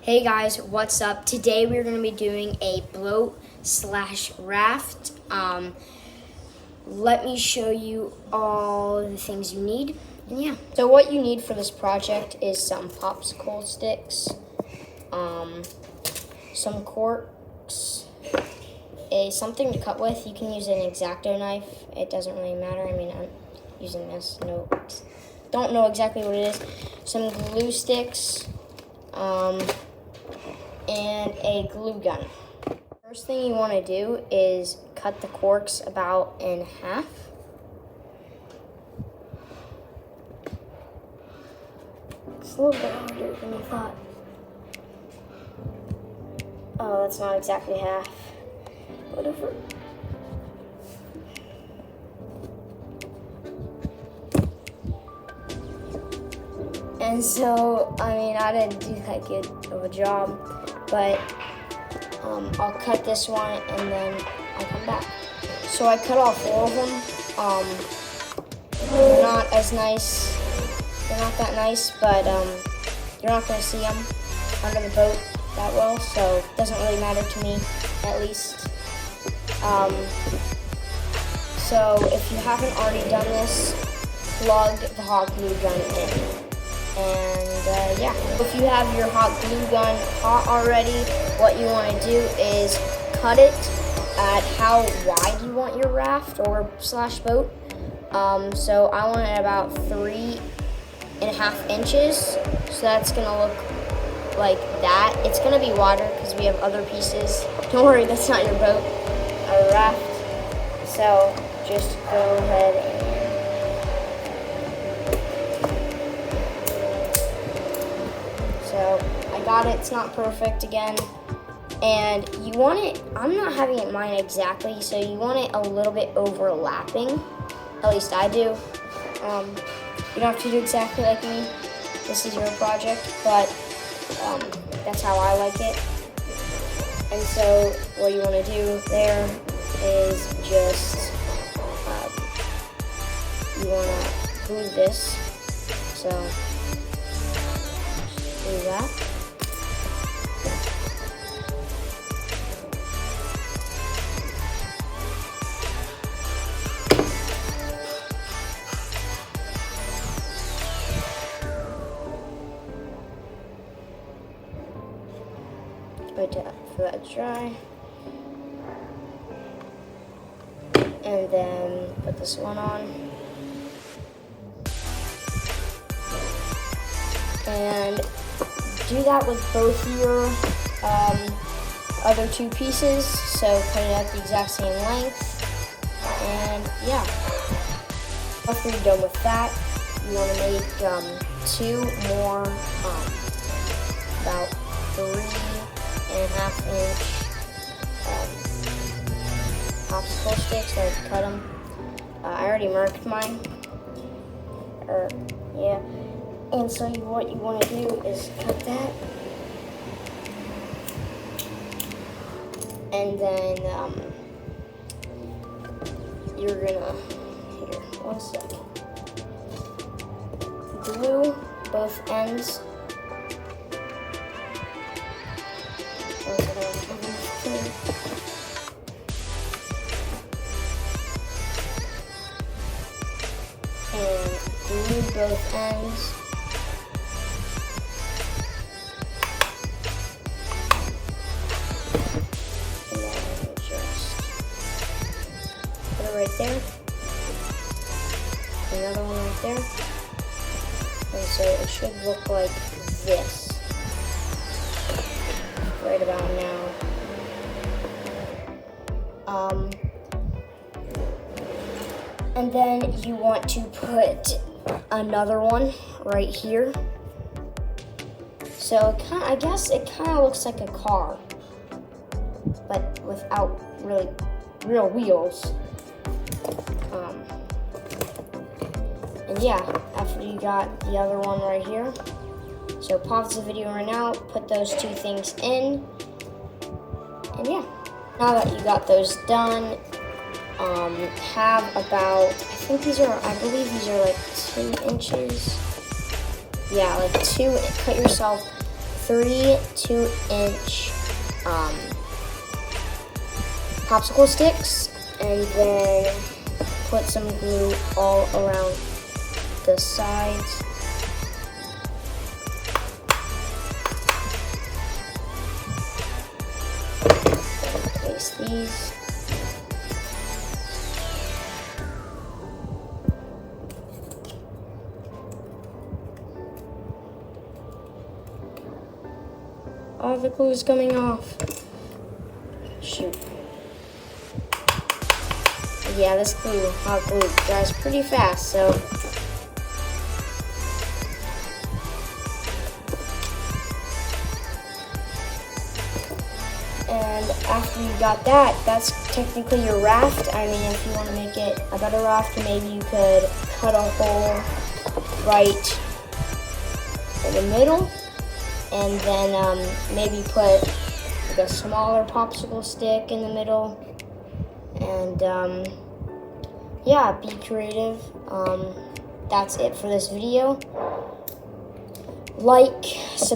Hey guys, what's up? Today we're going to be doing a boat / raft. Let me show you all the things you need. And yeah, so what you need for this project is some popsicle sticks, some corks, something to cut with. You can use an X-Acto knife. It doesn't really matter. I mean, I'm using this. No, don't know exactly what it is. Some glue sticks. And a glue gun. First thing you want to do is cut the corks about in half. It's a little bit harder than I thought. Oh, that's not exactly half. Whatever. And so, I mean, I didn't do that good of a job, but I'll cut this one and then I'll come back. So I cut off 4 of them. They're not as nice. They're not that nice, but you're not going to see them under the boat that well, so it doesn't really matter to me, at least. So if you haven't already done this, plug the hot glue gun in. And yeah, if you have your hot glue gun hot already, what you want to do is cut it at how wide you want your raft or / boat. So I want it about 3.5 inches. So that's gonna look like that. It's gonna be wider because we have other pieces. Don't worry, that's not your boat or raft. So just go ahead and so I got it. It's not perfect again. And you want it, I'm not having it mine exactly, so you want it a little bit overlapping. At least I do. You don't have to do exactly like me. This is your project, but that's how I like it. And so what you want to do there is just, you want to glue this. So do that. Wait for that to dry. And then put this one on. And do that with both your other 2 pieces. So cut it at the exact same length. And yeah. After you're done with that, you want to make 2 more about 3.5 inch popsicle sticks. So cut them. I already marked mine. Yeah. And so what you want to do is cut that. And then you're gonna, here, 1 second. Glue both ends. And glue both ends. Right there, another one right there, and so it should look like this right about now. And then you want to put another one right here. So I guess it kind of looks like a car, but without really real wheels. And yeah, after you got the other one right here, so pause the video right now, put those 2 things in, and yeah. Now that you got those done, have about, I believe these are like 2 inches. Yeah, like 2, cut yourself 3 2-inch popsicle sticks, and then put some glue all around the sides. Place these. All the glue is coming off. Shoot. Yeah, this glue, hot glue, dries pretty fast, so. And after you got that, that's technically your raft. I mean, if you want to make it a better raft, maybe you could cut a hole right in the middle, and then maybe put like a smaller popsicle stick in the middle, and yeah, be creative. That's it for this video. Like, subscribe.